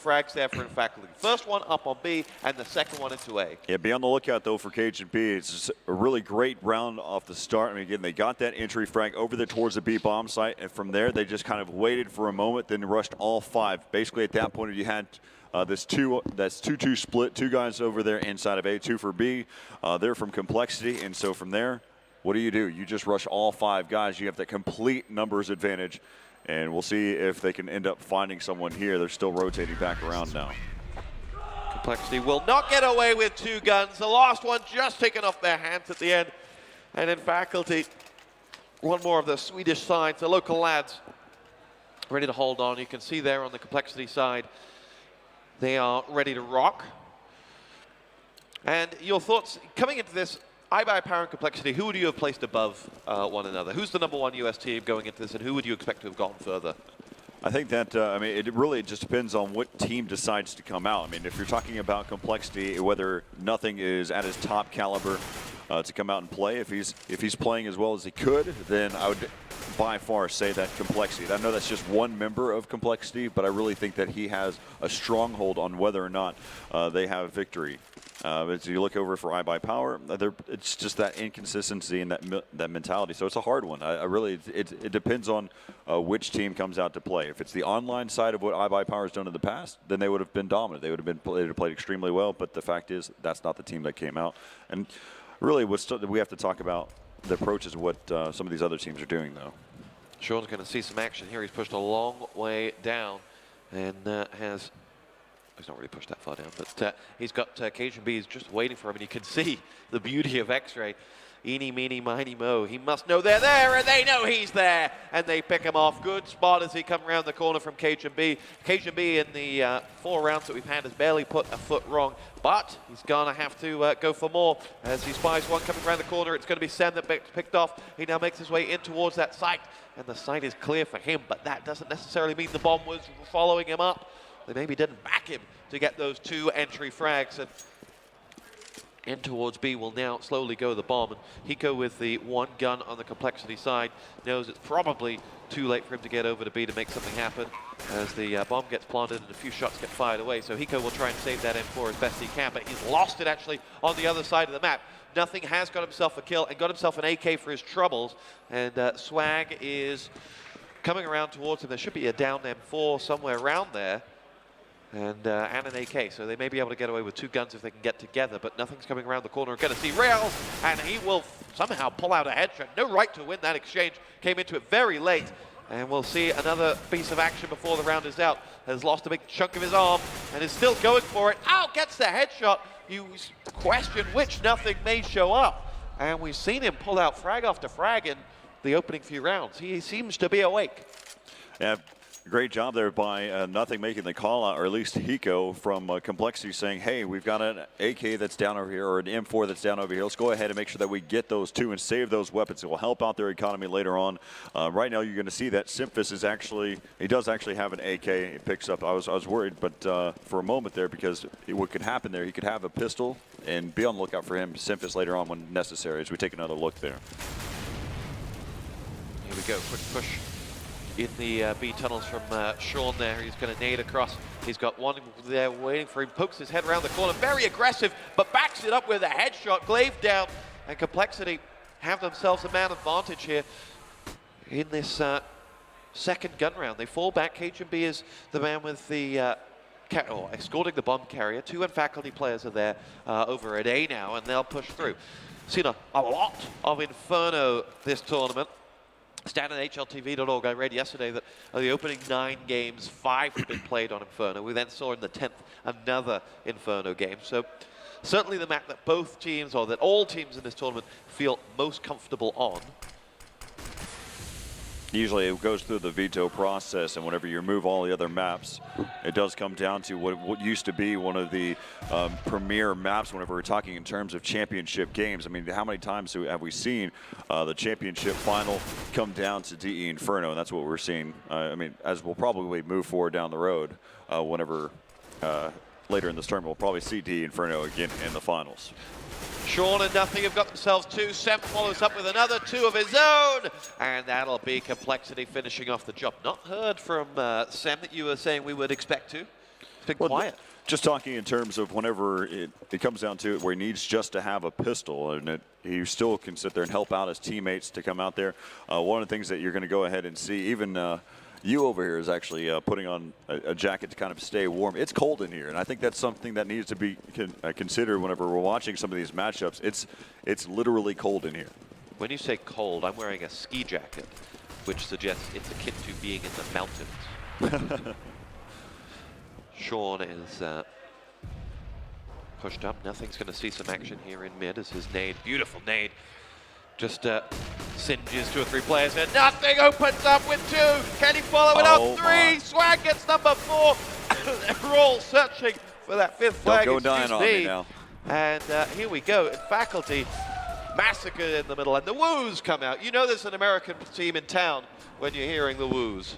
frags there for Faculty. First one up on B, and the second one into A. Yeah, be on the lookout, though, for Cajun-B. It's just a really great round off the start. I mean, again, they got that entry frag over there towards the B bomb site, and from there, they just kind of waited for a moment, then rushed all 5. Basically, at that point, you had that's 2-2 split, 2 guys over there inside of A, 2 for B. They're from Complexity, and so from there, what do? You just rush all 5 guys. You have that complete numbers advantage, and we'll see if they can end up finding someone here. They're still rotating back around now. Complexity will not get away with 2 guns. The last one just taken off their hands at the end. And in Faculty, one more of the Swedish sides, the local lads, ready to hold on. You can see there on the Complexity side, they are ready to rock. And your thoughts coming into this, iBuyPower and Complexity, who would you have placed above one another? Who's the #1 US team going into this, and who would you expect to have gone further? I think that, I mean, it really just depends on what team decides to come out. I mean, if you're talking about Complexity, whether Nothing is at his top caliber to come out and play, if he's playing as well as he could, then I would by far say that Complexity. I know that's just one member of Complexity, but I really think that he has a stronghold on whether or not they have victory. As you look over for iBuyPower, it's just that inconsistency and that mentality. So it's a hard one. I really, it depends on which team comes out to play. If it's the online side of what iBuyPower has done in the past, then they would have been dominant. They would have played extremely well. But the fact is, that's not the team that came out. And really, we have to talk about the approaches of what some of these other teams are doing, though. Sean's going to see some action here. He's pushed a long way down and has. He's not really pushed that far down, but he's got Cajun-B is just waiting for him, and you can see the beauty of X-Ray. Eeny, meeny, miny, mo. He must know they're there, and they know he's there, and they pick him off. Good spot as he comes around the corner from Cajun-B. Cajun-B in the 4 rounds that we've had has barely put a foot wrong, but he's going to have to go for more as he spies one coming around the corner. It's going to be Sam that picked off. He now makes his way in towards that site, and the site is clear for him, but that doesn't necessarily mean the bomb was following him up. They maybe didn't back him to get those 2 entry frags. And in towards B will now slowly go the bomb. And Hiko with the 1 gun on the Complexity side knows it's probably too late for him to get over to B to make something happen as the bomb gets planted and a few shots get fired away. So Hiko will try and save that M4 as best he can, but he's lost it actually on the other side of the map. Nothing has got himself a kill and got himself an AK for his troubles. And Swag is coming around towards him. There should be a down M4 somewhere around there. And an AK, so they may be able to get away with 2 guns if they can get together, but Nothing's coming around the corner. We're going to see Rails, and he will somehow pull out a headshot. No right to win that exchange. Came into it very late, and we'll see another piece of action before the round is out. Has lost a big chunk of his arm, and is still going for it. Ow, gets the headshot. You question which Nothing may show up, and we've seen him pull out frag after frag in the opening few rounds. He seems to be awake. Yeah. Great job there by Nothing making the call out, or at least Hiko from Complexity saying, hey, we've got an AK that's down over here, or an M4 that's down over here. Let's go ahead and make sure that we get those 2 and save those weapons. It will help out their economy later on. Right now, you're going to see that Simphus is actually, he does actually have an AK. He picks up, I was worried, but for a moment there, because what could happen there, he could have a pistol, and be on the lookout for him, Simphus, later on when necessary, as we take another look there. Here we go, quick push in the B tunnels from Sean there. He's going to nade across. He's got one there waiting for him. Pokes his head around the corner. Very aggressive, but backs it up with a headshot. Glaive down, and Complexity have themselves a man advantage here in this second gun round. They fall back. Cajun-B is the man with the escorting the bomb carrier. 2 Faculty players are there over at A now, and they'll push through. Seen a lot of Inferno this tournament. Stat on HLTV.org, I read yesterday that the opening 9 games, 5 have been played on Inferno. We then saw in the 10th another Inferno game. So certainly the map that both teams, or that all teams in this tournament, feel most comfortable on. Usually it goes through the veto process, and whenever you remove all the other maps, it does come down to what used to be one of the premier maps whenever we're talking in terms of championship games. I mean, how many times have we seen the championship final come down to DE Inferno, and that's what we're seeing. I mean, as we'll probably move forward down the road, whenever later in this tournament, we'll probably see DE Inferno again in the finals. Sean and Nothing have got themselves 2. Sem follows up with another 2 of his own. And that'll be Complexity finishing off the job. Not heard from Sem that you were saying we would expect to. It's been quiet. Just talking in terms of whenever it comes down to it where he needs just to have a pistol, and he still can sit there and help out his teammates to come out there. One of the things that you're going to go ahead and see, even you over here is actually putting on a jacket to kind of stay warm. It's cold in here, and I think that's something that needs to be considered whenever we're watching some of these matchups. It's literally cold in here. When you say cold, I'm wearing a ski jacket, which suggests it's akin to being in the mountains. Sean is pushed up. Nothing's going to see some action here in mid as his nade, beautiful nade, just singes 2 or 3 players and nothing opens up with 2. Can he follow it up? 3. Swag gets number 4. They're all searching for that 5th flag. Don't go dying on me now. And here we go. In faculty, massacre in the middle, and the woos come out. You know there's an American team in town when you're hearing the woos.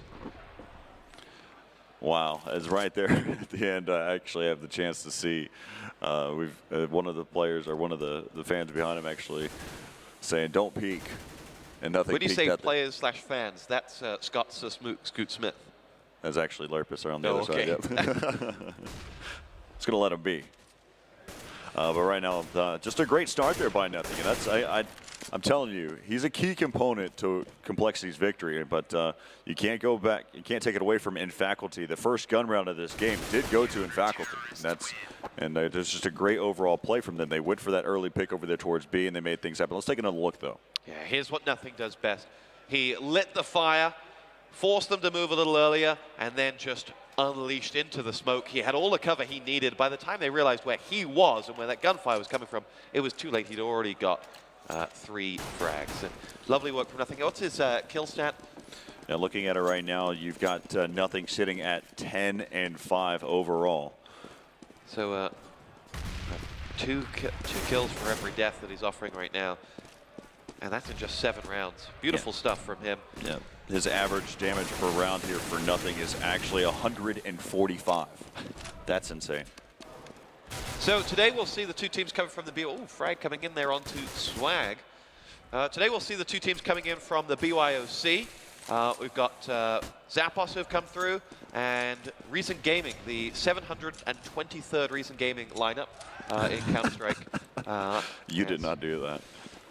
Wow, it's right there at the end. I actually have the chance to see one of the players or one of the fans behind him actually saying, "Don't peek," and nothing. When you say players/fans, that's Scoot Smith. That's actually Lurpus on the other side. Yep. It's gonna let him be. But right now, just a great start there by Nothing, and that's I'm telling you, he's a key component to Complexity's victory. But you can't go back, you can't take it away from In Faculty. The first gun round of this game did go to In Faculty, and there's just a great overall play from them. They went for that early pick over there towards B, and they made things happen. Let's take another look, though. Yeah, here's what Nothing does best. He lit the fire, forced them to move a little earlier, and then just unleashed into the smoke. He had all the cover he needed. By the time they realized where he was and where that gunfire was coming from, it was too late. He'd already got 3 frags. And lovely work from Nothing. What's his kill stat? Now, looking at it right now, you've got Nothing sitting at 10 and 5 overall. So 2 kills for every death that he's offering right now. And that's in just 7 rounds. Beautiful stuff from him. Yeah. His average damage per round here for Nothing is actually 145. That's insane. So today we'll see the 2 teams coming from the B. Oh, frag coming in there onto Swag. Today we'll see the 2 teams coming in from the BYOC. We've got Zappos who have come through, and Reason Gaming, the 723rd Reason Gaming lineup in Counter-Strike. You did not do that.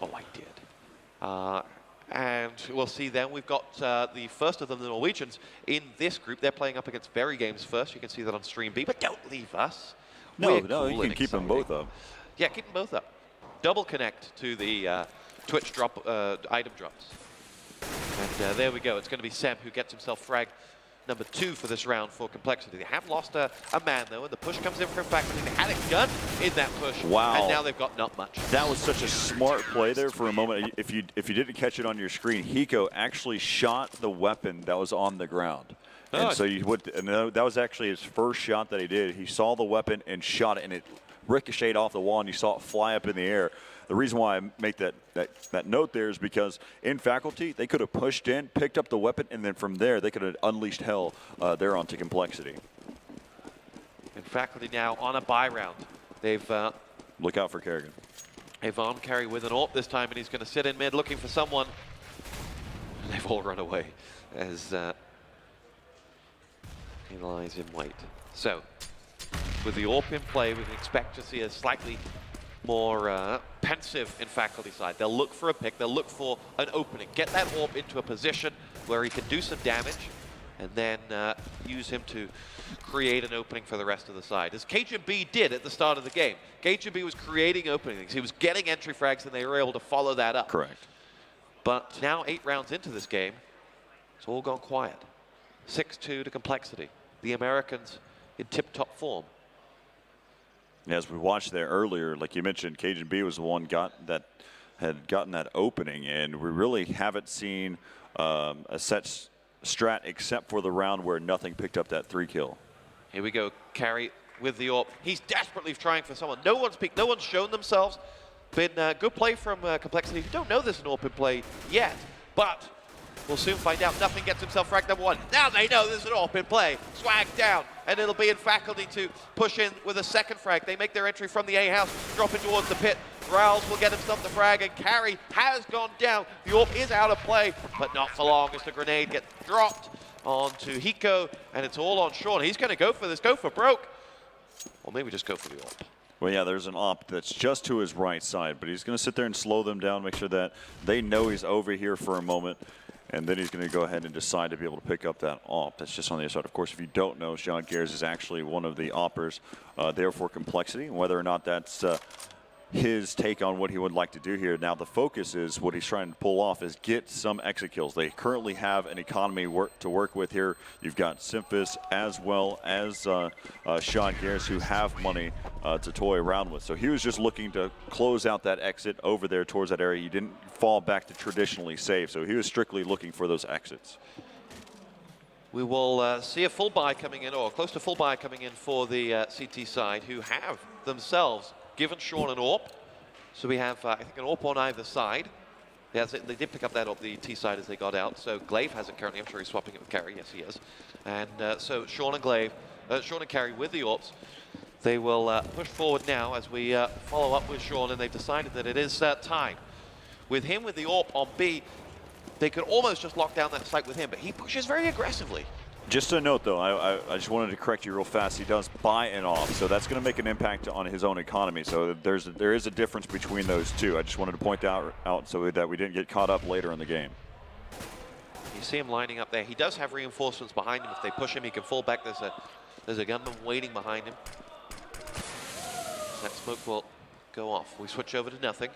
Oh, I did. And we'll see then, we've got the first of them, the Norwegians, in this group. They're playing up against Very Games first. You can see that on Stream B, but don't leave us. No, you can keep them both up. Yeah, keep them both up. Double connect to the Twitch drop item drops. And there we go. It's going to be Sem who gets himself frag number 2 for this round for Complexity. They have lost a man, though, and the push comes in from Faculty. They had a gun in that push, wow. And now they've got not much. That was such a smart play there for a moment. If you didn't catch it on your screen, Hiko actually shot the weapon that was on the ground. And so that was actually his first shot that he did. He saw the weapon and shot it, and it ricocheted off the wall, and you saw it fly up in the air. The reason why I make that note there is because in Faculty, they could have pushed in, picked up the weapon, and then from there, they could have unleashed hell there onto Complexity. In Faculty now on a buy round. They've look out for Kerrigan. Avon carry with an AWP this time, and he's going to sit in mid looking for someone. They've all run away as he lies in wait. So, with the AWP in play, we can expect to see a slightly more pensive in Faculty side. They'll look for a pick, they'll look for an opening, get that AWP into a position where he can do some damage, and then use him to create an opening for the rest of the side. As KGB did at the start of the game. KGB was creating openings. He was getting entry frags, and they were able to follow that up. Correct. But now 8 rounds into this game, it's all gone quiet. 6-2 to Complexity. The Americans in tip-top form. As we watched there earlier, like you mentioned, Cajun B was the one had gotten that opening, and we really haven't seen a set strat except for the round where Nothing picked up that 3 kill. Here we go, Carry with the AWP. He's desperately trying for someone. No one's peeked, no one's shown themselves. Been good play from Complexity. You don't know there's an AWP in play yet, but we'll soon find out. Nothing gets himself frag number 1. Now they know there's an AWP in play. Swag down, and it'll be in Faculty to push in with a second frag. They make their entry from the A house, dropping towards the pit. Growls will get himself the frag, and Carry has gone down. The AWP is out of play, but not for long as the grenade gets dropped. on to Hiko, and it's all on Sean. He's going to go for this, go for broke. Or maybe just go for the AWP. Well, yeah, there's an AWP that's just to his right side, but he's going to sit there and slow them down, make sure that they know he's over here for a moment, and then he's going to go ahead and decide to be able to pick up that AWP that's just on the other side. Of course, if you don't know, Sean Gears is actually one of the AWPers there for Complexity, and whether or not that's his take on what he would like to do here. Now the focus is what he's trying to pull off is get some exit kills. They currently have an economy to work with here. You've got Simphis as well as Sean Gears who have money to toy around with. So he was just looking to close out that exit over there towards that area. He didn't fall back to traditionally save, so he was strictly looking for those exits. We will see a full buy coming in, or close to full buy coming in for the CT side, who have themselves given Sean an AWP. So we have, I think, an AWP on either side. Yeah, they did pick up that AWP, the T side, as they got out. So Glaive has it currently. I'm sure he's swapping it with Carry. Yes, he is. And so Sean and Glaive, Sean and Carry with the AWPs. They will push forward now as we follow up with Sean, and they've decided that it is time. With him with the AWP on B, they could almost just lock down that site with him, but he pushes very aggressively. Just a note, though, I just wanted to correct you real fast. He does buy an AWP, so that's going to make an impact on his own economy. So there is a difference between those two. I just wanted to point that out so that we didn't get caught up later in the game. You see him lining up there. He does have reinforcements behind him. If they push him, he can fall back. There's a gunman waiting behind him. That smoke will go off. We switch over to nothing.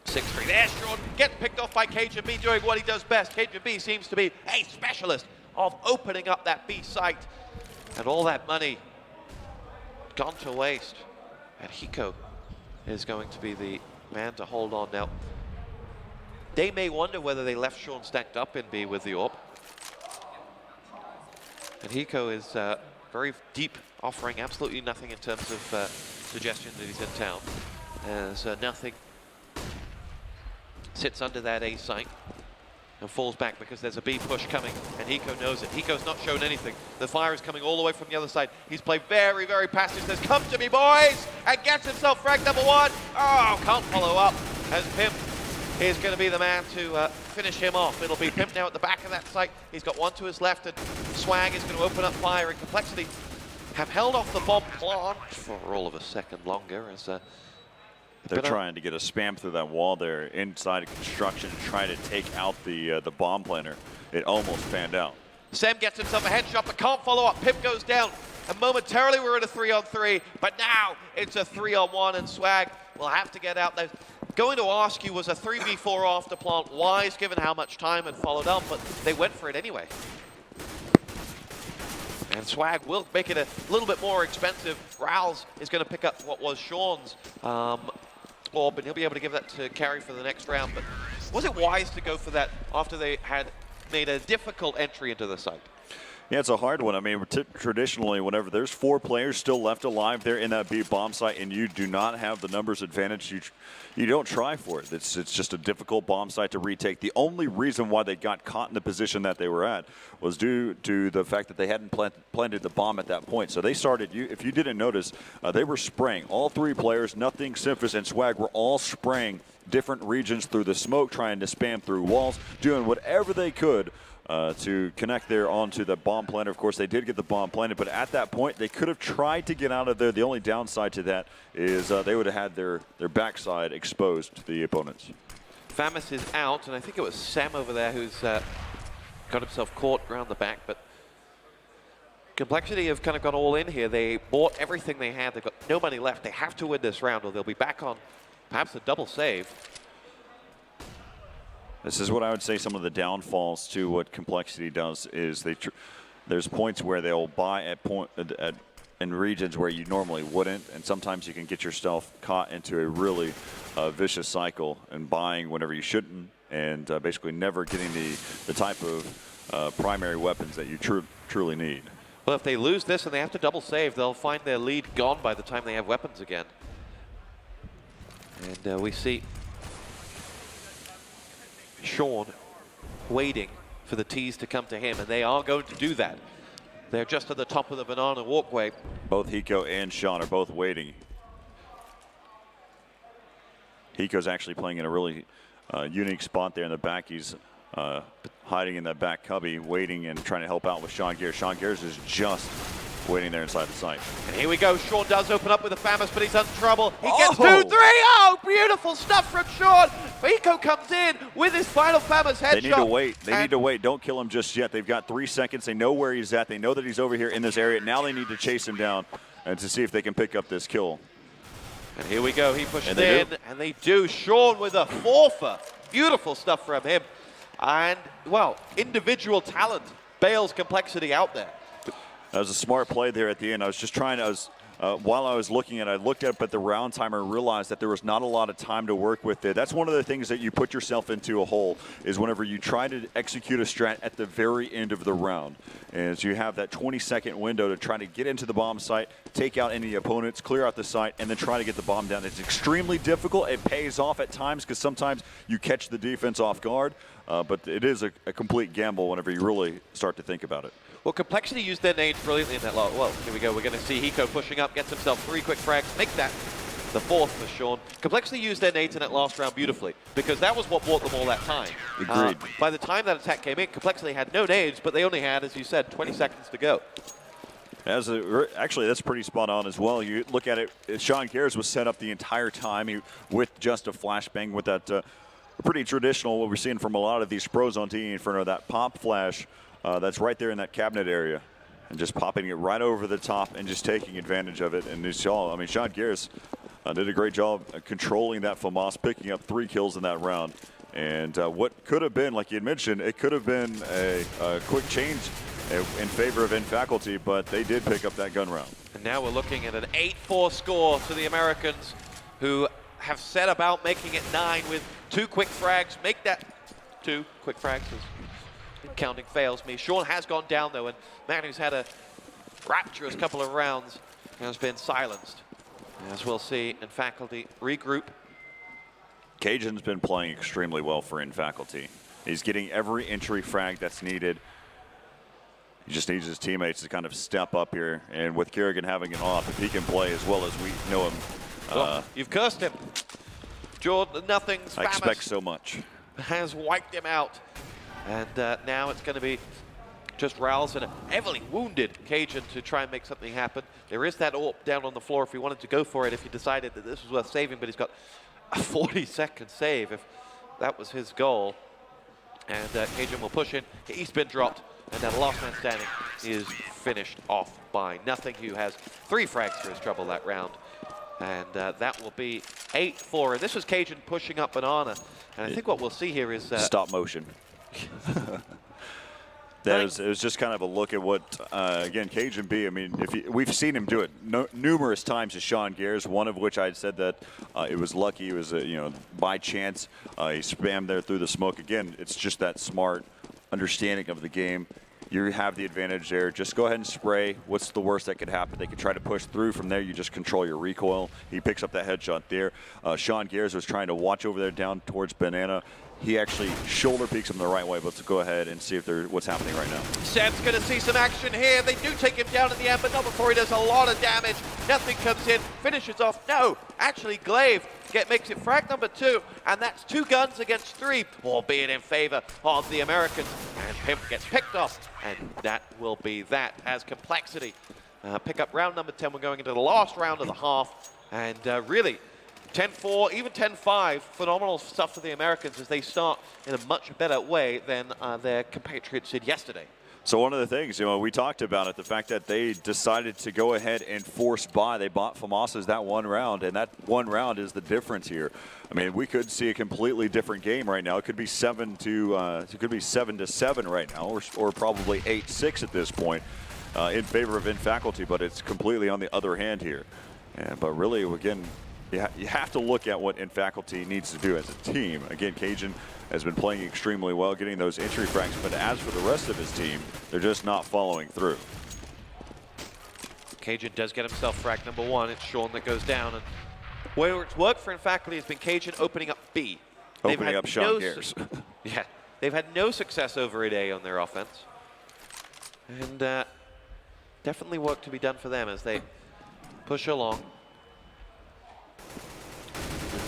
6-3. There's Sean. Gets picked off by KGB doing what he does best. KGB seems to be a specialist of opening up that B site, and all that money gone to waste. And Hiko is going to be the man to hold on now. They may wonder whether they left Sean stacked up in B with the AWP. And Hiko is very deep, offering absolutely nothing in terms of suggestion that he's in town. As nothing sits under that A site and falls back because there's a B push coming, and Hiko knows it. Hiko's not shown anything. The fire is coming all the way from the other side. He's played very, very passive. Says, come to me, boys, and gets himself frag number one. Oh, can't follow up, as Pimp is going to be the man to finish him off. It'll be Pimp now at the back of that site. He's got one to his left, and Swag is going to open up fire. In Complexity have held off the bomb plant for all of a second longer, as they're trying to get a spam through that wall there inside of construction and trying to take out the bomb planter. It almost panned out. Sam gets himself a headshot, but can't follow up. Pip goes down, and momentarily we're at a 3-on-3, but now it's a 3-on-1, and Swag will have to get out there. Going to ask you, was a 3v4 after plant wise, given how much time had followed up, but they went for it anyway. And Swag will make it a little bit more expensive. Rouse is going to pick up what was Sean's AWP, and he'll be able to give that to Carry for the next round. But was it wise to go for that after they had made a difficult entry into the site? Yeah, it's a hard one. I mean, traditionally, whenever there's 4 players still left alive there in that B bomb site and you do not have the numbers advantage, you don't try for it. It's just a difficult bomb site to retake. The only reason why they got caught in the position that they were at was due to the fact that they hadn't planted the bomb at that point. So they started, if you didn't notice, they were spraying. All 3 players, Nothing, Simphis, and Swag, were all spraying different regions through the smoke, trying to spam through walls, doing whatever they could to connect there onto the bomb planter. Of course, they did get the bomb planted, but at that point, they could have tried to get out of there. The only downside to that is they would have had their backside exposed to the opponents. Famis is out, and I think it was Sam over there who's got himself caught around the back, but Complexity have kind of gone all in here. They bought everything they had. They've got no money left. They have to win this round, or they'll be back on perhaps a double save. This is what I would say some of the downfalls to what Complexity does is there's points where they'll buy in regions where you normally wouldn't, and sometimes you can get yourself caught into a really vicious cycle and buying whenever you shouldn't, and basically never getting the type of primary weapons that you truly need. Well, if they lose this and they have to double save, they'll find their lead gone by the time they have weapons again. And we see Sean waiting for the T's to come to him, and they are going to do that. They're just at the top of the banana walkway. Both Hiko and Sean are both waiting. Hiko's actually playing in a really unique spot there in the back. He's hiding in that back cubby, waiting and trying to help out with Sean Gears. Sean Gears is just waiting there inside the site. And here we go. Sean does open up with a FAMAS, but he's in trouble. He gets 2-3. Oh, beautiful stuff from Sean. Eco comes in with his final FAMAS headshot. They need to wait. They need to wait. Don't kill him just yet. They've got 3 seconds. They know where he's at. They know that he's over here in this area. Now they need to chase him down and to see if they can pick up this kill. And here we go. He pushes in, and they do. Sean with a 4-fer. Beautiful stuff from him. And, well, individual talent bails Complexity out there. That was a smart play there at the end. I was just trying to, while I was looking at it, I looked up at the round timer and realized that there was not a lot of time to work with there. That's one of the things that you put yourself into a hole, is whenever you try to execute a strat at the very end of the round. And so you have that 20-second window to try to get into the bomb site, take out any opponents, clear out the site, and then try to get the bomb down. It's extremely difficult. It pays off at times because sometimes you catch the defense off guard, but it is a complete gamble whenever you really start to think about it. Well, Complexity used their nades brilliantly in that lot. Well, here we go. We're going to see Hiko pushing up, gets himself 3 quick frags, make that the 4th for Sean. Complexity used their nades in that last round beautifully, because that was what bought them all that time. Agreed. By the time that attack came in, Complexity had no nades, but they only had, as you said, 20 seconds to go. Actually, that's pretty spot on as well. You look at it, Sean Gears was set up the entire time with just a flashbang with that pretty traditional, what we're seeing from a lot of these pros on TE Inferno, that pop flash. That's right there in that cabinet area, and just popping it right over the top and just taking advantage of it. And you saw, I mean, Sean Gears did a great job controlling that FAMAS, picking up 3 kills in that round. And what could have been, like you had mentioned, it could have been a quick change in favor of InFaculty, but they did pick up that gun round. And now we're looking at an 8-4 score to the Americans, who have set about making it 9 with 2 quick frags. Make that 2 quick frags. Counting fails me. Sean has gone down though, and man who's had a rapturous couple of rounds has been silenced. As we'll see, InFaculty regroup. Cajun's been playing extremely well for InFaculty. He's getting every entry frag that's needed. He just needs his teammates to kind of step up here, and with Kerrigan having an off, if he can play as well as we know him. You've cursed him. Jordan, nothing's I expect so much. Has wiped him out. And now it's going to be just Rouse and a heavily wounded Cajun to try and make something happen. There is that AWP down on the floor if he wanted to go for it, if he decided that this was worth saving, but he's got a 40-second save if that was his goal. And Cajun will push in. He's been dropped, and now the last man standing is finished off by Nothing, who has 3 frags for his trouble that round. And that will be 8-4. And this was Cajun pushing up Banana. And I think what we'll see here is... stop motion. It was just kind of a look at what, again, Cajun B, I mean, we've seen him do it numerous times to Sean Gears, one of which I had said that it was lucky, it was, by chance. He spammed there through the smoke. Again, it's just that smart understanding of the game. You have the advantage there. Just go ahead and spray. What's the worst that could happen? They could try to push through. From there, you just control your recoil. He picks up that headshot there. Sean Gears was trying to watch over there down towards Banana. He actually shoulder peeks him the right way, but let's go ahead and see if what's happening right now. Sam's going to see some action here. They do take him down in the end, but not before he does a lot of damage. Nothing comes in, finishes off. No, actually Glaive makes it frag number 2, and that's 2 guns against 3, albeit in favor of the Americans. And Pimp gets picked off, and that will be that as Complexity pick up round number 10. We're going into the last round of the half, and really 10-4, even 10-5, phenomenal stuff for the Americans as they start in a much better way than their compatriots did yesterday. So one of the things, we talked about it, the fact that they decided to go ahead and force buy. They bought FAMAS's that 1 round, and that 1 round is the difference here. I mean, we could see a completely different game right now. It could be 7-7 right now, or probably 8-6 at this point in favor of InFaculty, but it's completely on the other hand here. But really, again, you have to look at what InFaculty needs to do as a team. Again, Cajun has been playing extremely well, getting those entry frags, but as for the rest of his team, they're just not following through. Cajun does get himself frag number 1. It's Sean that goes down, and where it's worked for InFaculty has been Cajun opening up B. Opening up Sean Gears. Yeah, they've had no success over at A on their offense. And definitely work to be done for them as they push along.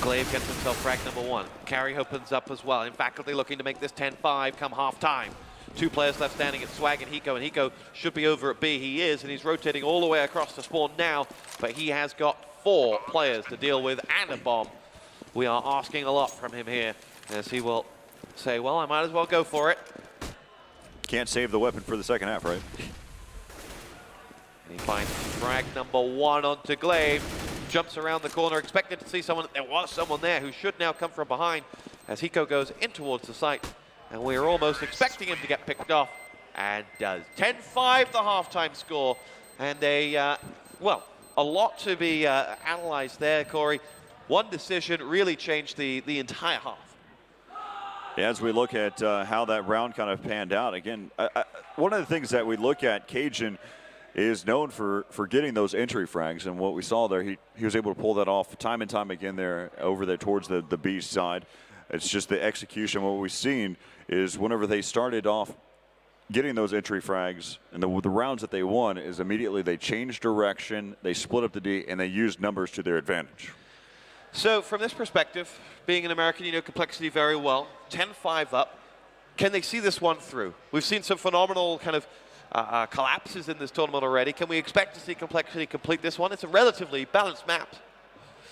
Glaive gets himself frag number 1. Carry opens up as well. In faculty looking to make this 10-5 come half-time. 2 players left standing at Swag and Hiko should be over at B. He is, and he's rotating all the way across the spawn now, but he has got 4 players to deal with and a bomb. We are asking a lot from him here, as he will say, well, I might as well go for it. Can't save the weapon for the second half, right? And he finds frag number 1 onto Glaive. Jumps around the corner, expected to see someone. There was someone there who should now come from behind as Hiko goes in towards the site. And we're almost expecting him to get picked off, and does. 10-5 the halftime score. And well, a lot to be analyzed there, Corey. One decision really changed the entire half. Yeah, as we look at how that round kind of panned out, again, one of the things that we look at, Cajun is known for getting those entry frags, and what we saw there, he was able to pull that off time and time again there over there towards the B side. It's just the execution. What we've seen is whenever they started off getting those entry frags and the rounds that they won is immediately they changed direction, they split up the D, and they used numbers to their advantage. So from this perspective, being an American, you know Complexity very well. 10-5 up. Can they see this one through? We've seen some phenomenal kind of collapses in this tournament already. Can we expect to see Complexity complete this one? It's a relatively balanced map.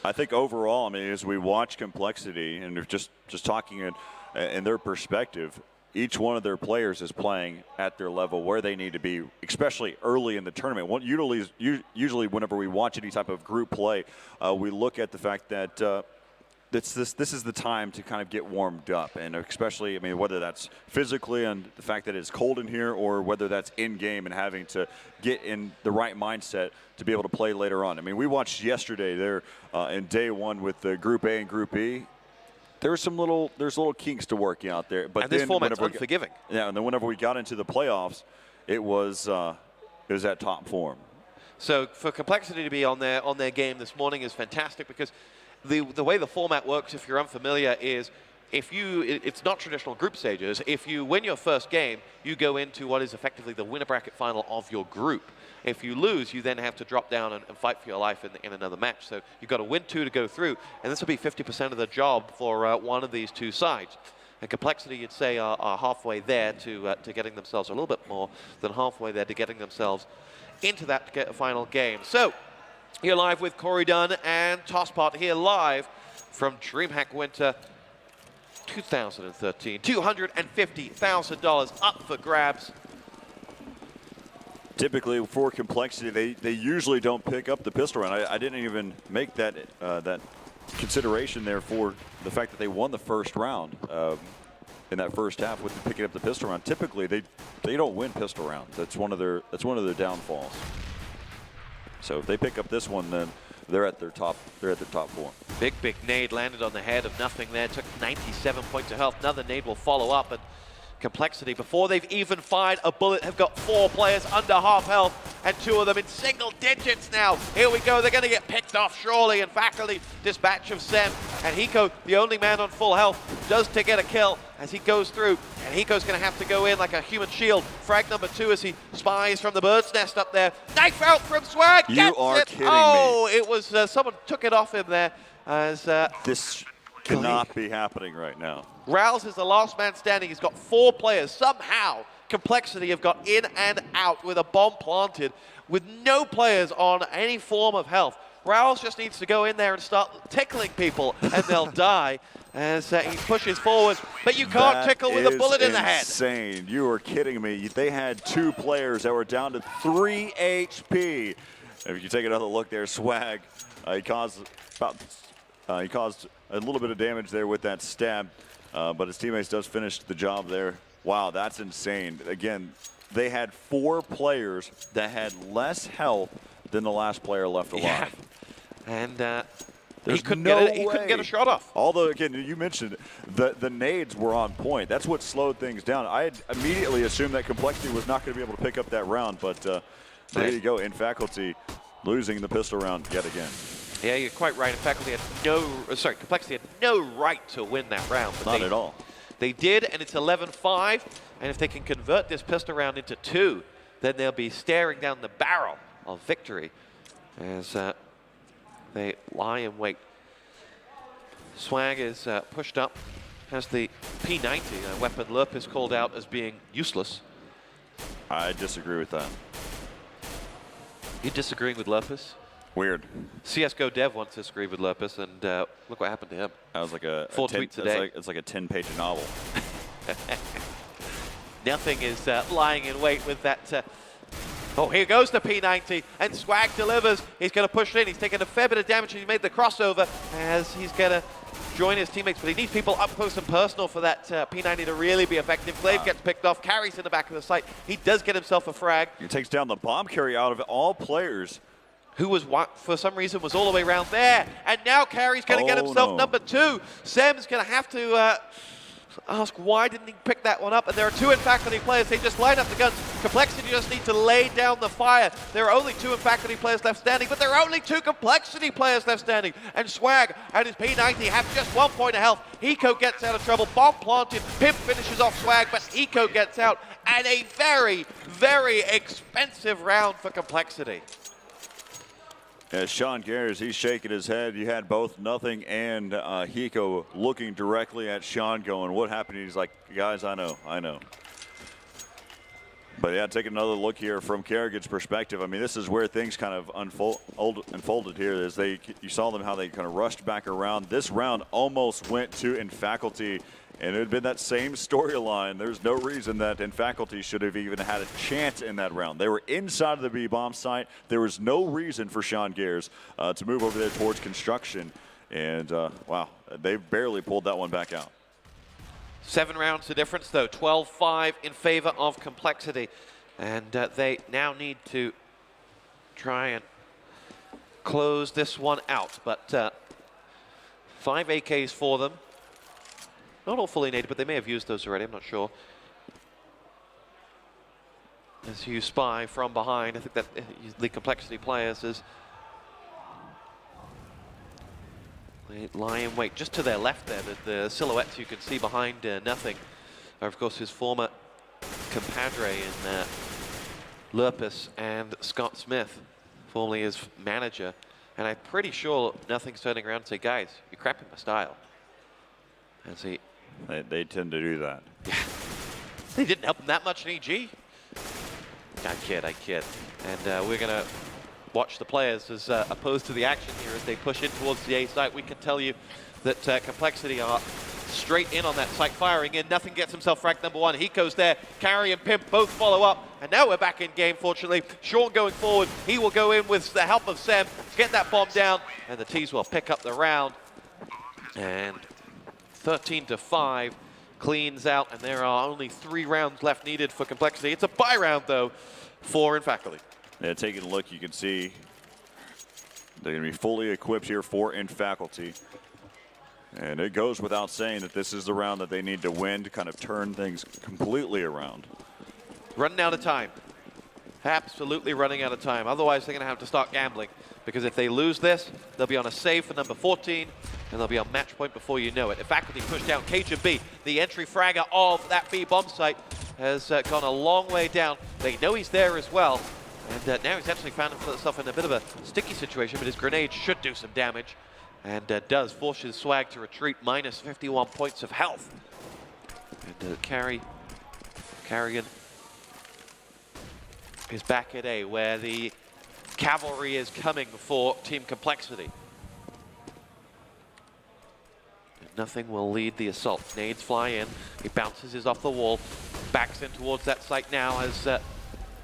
I think overall, I mean, as we watch Complexity and just talking in their perspective, each one of their players is playing at their level where they need to be, especially early in the tournament. Usually whenever we watch any type of group play, we look at the fact that this is the time to kind of get warmed up, and especially, I mean, whether that's physically and the fact that it's cold in here, or whether that's in game and having to get in the right mindset to be able to play later on. I mean, we watched yesterday there in day 1 with the Group A and Group B. There's little kinks to work out there, but and this format's unforgiving. Yeah, and then whenever we got into the playoffs, it was at top form. So for Complexity to be on their game this morning is fantastic, because the way the format works, if you're unfamiliar, is it's not traditional group stages. If you win your first game, you go into what is effectively the winner bracket final of your group. If you lose, you then have to drop down and fight for your life in another match. So you've got to win 2 to go through, and this will be 50% of the job for one of these 2 sides. And Complexity, you'd say, are halfway there to getting themselves, a little bit more than halfway there to getting themselves into that final game. So you're live with Corey Dunn and Tosspot here live from DreamHack Winter 2013. $250,000 up for grabs. Typically for Complexity, they usually don't pick up the pistol round. I didn't even make that consideration there for the fact that they won the first round in that first half with picking up the pistol round. Typically they don't win pistol rounds. That's one of their downfalls. So if they pick up this one, then they're at their top 4. Big nade landed on the head of Nothing there. Took 97 points of health. Another nade will follow up. And Complexity, before they've even fired a bullet, have got 4 players under half health, and 2 of them in single digits now. Here we go. They're going to get picked off surely. In faculty, dispatch of Sem, and Hiko, the only man on full health, does to get a kill as he goes through. And Hiko's going to have to go in like a human shield. Frag number 2 as he spies from the bird's nest up there. Knife out from Swag. You are kidding me. Oh, it was someone took it off him there. As this cannot be happening right now. Rouse is the last man standing. He's got 4 players. Somehow, Complexity have got in and out with a bomb planted with no players on any form of health. Rouse just needs to go in there and start tickling people, and they'll die as he pushes forward. But you can't tickle with a bullet in the head. Insane. You are kidding me. They had 2 players that were down to 3 HP. If you take another look there, Swag, he caused a little bit of damage there with that stab. But his teammates does finish the job there. Wow, that's insane. Again, they had 4 players that had less health than the last player left alive. Yeah. And he couldn't get a shot off. Although, again, you mentioned the nades were on point. That's what slowed things down. I had immediately assumed that Complexity was not going to be able to pick up that round, but there you go. In faculty, losing the pistol round yet again. Yeah, you're quite right. In fact, Complexity had no right to win that round. But Not at all. They did, and it's 11-5. And if they can convert this pistol round into 2, then they'll be staring down the barrel of victory as they lie in wait. Swag is pushed up, has the P90, a weapon Lurpus called out as being useless. I disagree with that. You disagreeing with Lurpus? Weird. CSGO Dev once disagreed with Lurpus, and look what happened to him. That was like a 4 tweets a day. It's like a 10-page novel. Nothing is lying in wait with that. Oh, here goes the P90, and Swag delivers. He's going to push in. He's taken a fair bit of damage. He's made the crossover as he's going to join his teammates, but he needs people up close and personal for that P90 to really be effective. Glaive gets picked off, carries in the back of the site. He does get himself a frag. He takes down the bomb carry out of all players. Who was, for some reason, was all the way around there. And now Carey's going to get himself number 2. Sem's going to have to ask why didn't he pick that one up. And there are 2 Infaculty players. They just line up the guns. Complexity just need to lay down the fire. There are only 2 Infaculty players left standing, but there are only 2 Complexity players left standing. And Swag and his P90 have just 1 point of health. Eco gets out of trouble. Bomb planted. Pimp finishes off Swag, but Eco gets out. And a very, very expensive round for Complexity. As Sean Gares, he's shaking his head. You had both Nothing and Hiko looking directly at Sean going, what happened? He's like, guys, I know. But yeah, take another look here from Kerrigan's perspective. I mean, this is where things kind of unfolded here. As you saw them how they kind of rushed back around. This round almost went to Infaculty, and it had been that same storyline. There's no reason that Infaculty should have even had a chance in that round. They were inside of the B-bomb site. There was no reason for Sean Gares to move over there towards construction. And wow, they barely pulled that one back out. 7 rounds the difference, though. 12-5 in favor of Complexity. And they now need to try and close this one out. But 5 AKs for them. Not all fully native, but they may have used those already. I'm not sure. As you spy from behind, I think that the Complexity players is they lie in wait just to their left there. The silhouettes you can see behind Nothing are, of course, his former compadre in Lurpus and Scott Smith, formerly his manager. And I'm pretty sure Nothing's turning around and say, guys, you're crapping my style. As he They tend to do that. Yeah. They didn't help him that much in EG. I kid. And we're going to watch the players as opposed to the action here as they push in towards the A site. We can tell you that Complexity are straight in on that site, firing in. Nothing gets himself fragged number 1. Hiko's there. Carey and Pimp both follow up. And now we're back in game, fortunately. Sean going forward. He will go in with the help of Sem to get that bomb down. And the T's will pick up the round. And 13-5 cleans out, and there are only 3 rounds left needed for Complexity. It's a buy round, though, for Infaculty. Yeah, taking a look, you can see they're going to be fully equipped here for Infaculty. And it goes without saying that this is the round that they need to win to kind of turn things completely around. Running out of time. Absolutely running out of time. Otherwise, they're going to have to start gambling, because if they lose this, they'll be on a save for number 14, and they'll be on match point before you know it. Infaculty pushed down Cajun B. The entry fragger of that B bomb site has gone a long way down. They know he's there as well, and now he's actually found himself in a bit of a sticky situation, but his grenade should do some damage, and does force his Swag to retreat, minus 51 points of health. And Carrigan is back at A, where the cavalry is coming for Team Complexity. Nothing will lead the assault. Nades fly in. He bounces his off the wall. Backs in towards that site now. Has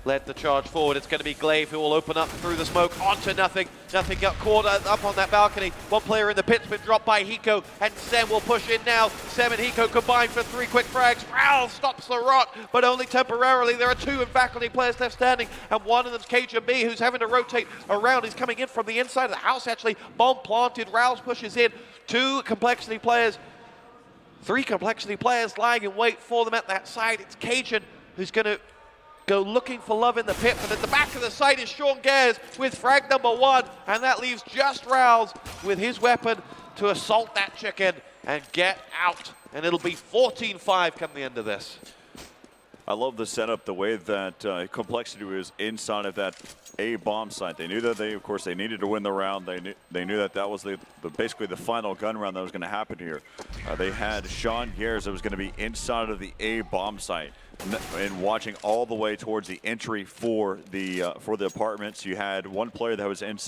led the charge forward. It's going to be Glaive who will open up through the smoke onto Nothing. Nothing got caught up on that balcony. One player in the pit's been dropped by Hiko, and Sem will push in now. Sem and Hiko combine for 3 quick frags. Raul stops the rot, but only temporarily. There are 2 Infaculty players left standing, and one of them's Cajun B, who's having to rotate around. He's coming in from the inside of the house, actually. Bomb planted. Raul pushes in. 2 Complexity players. 3 Complexity players lying in wait for them at that side. It's Cajun who's going to go looking for love in the pit, but at the back of the site is Sean Gares with frag number 1, and that leaves just Rouse with his weapon to assault that chicken and get out. And it'll be 14-5 come the end of this. I love the setup, the way that Complexity was inside of that A bomb site. They knew that of course, they needed to win the round. They knew that was basically the final gun round that was going to happen here. They had Sean Gears that was going to be inside of the A bomb site and watching all the way towards the entry for the apartments. You had one player that was inside